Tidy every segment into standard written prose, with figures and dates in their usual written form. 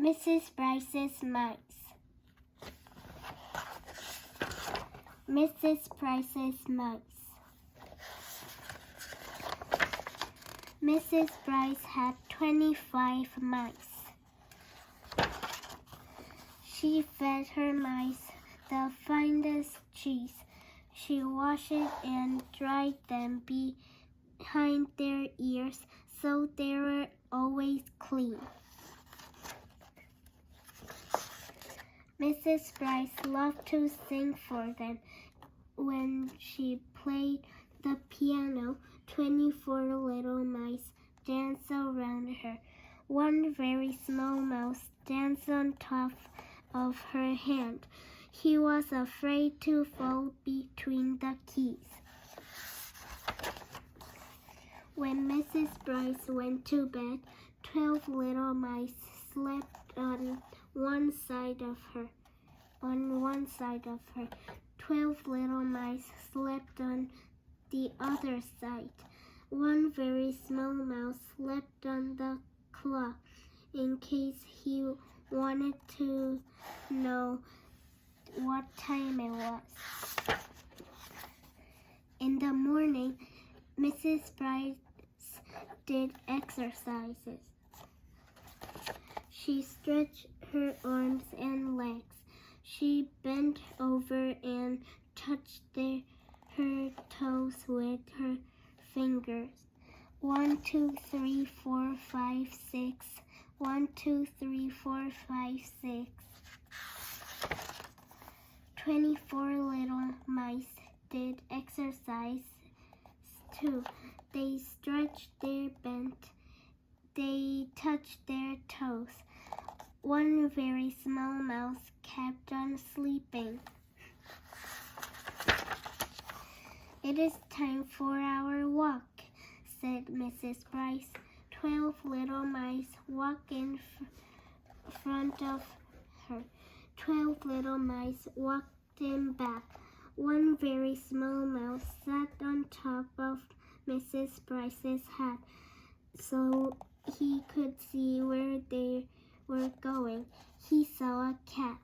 Mrs.Brice's mice. Mrs.Brice's mice. Mrs. Brice had 25 mice. She fed her mice the finest cheese. She washed and dried them behind their ears so they were always clean. Mrs. Brice loved to sing for them. When she played the piano, 24 little mice danced around her. One very small mouse danced on top of her hand. He was afraid to fall between the keys. When Mrs. Brice went to bed, 12 little mice slept on one side of her. 12 little mice slept on the other side. One very small mouse slept on the clock in case he wanted to know what time it was. In the morning, Mrs. Brice did exercises. She stretched her arms and legs. She bent over and touched her toes with her fingers. 1, 2, 3, 4, 5, 6. 1, 2, 3, 4, 5, 6. 24 little mice did exercise too. They stretched, they bent, they touched their toes. One very small mouse kept on sleeping. It is time for our walk, said Mrs. Brice. 12 little mice walked in front of her. 12 little mice walked in back. One very small mouse sat on top of Mrs. Brice's hat so he could see where they were going. He saw a cat.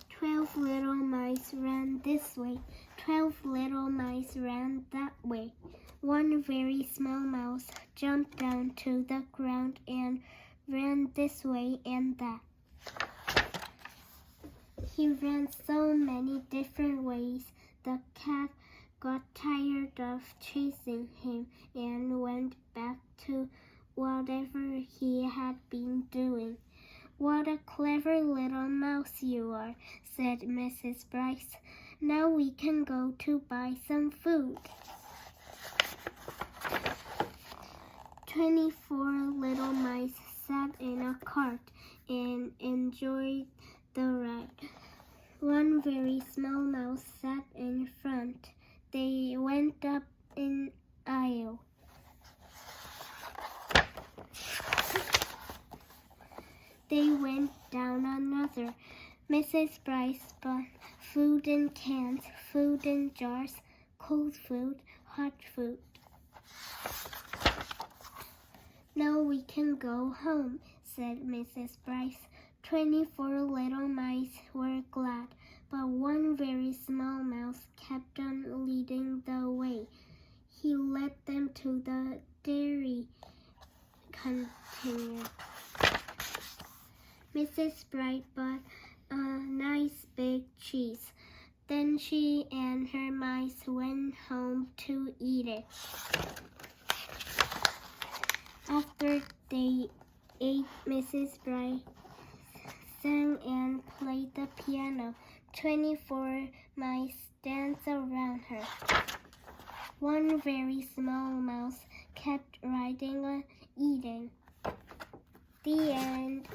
"12 little mice ran this way. 12 little mice ran that way. One very small mouse jumped down to the ground and ran this way and that. He ran so many different ways, the cat got tired of chasing him and went back to whatever he had been doing. What a clever little mouse you are, said Mrs. Brice. Now we can go to buy some food. 24 little mice sat in a cart and enjoyed the ride. One very small mouse sat in front. They went up an aisle. They went down another. Mrs. Brice bought food in cans, food in jars, cold food, hot food. Now we can go home, said Mrs. Brice. 24 little mice were glad, but one very small mouse kept on leading the way. He led them to the dairy container. Mrs. Brice bought a nice big cheese. Then she and her mice went home to eat it. After they ate, Mrs. Brice sang and played the piano. 24 mice danced around her. One very small mouse kept riding and eating. The end.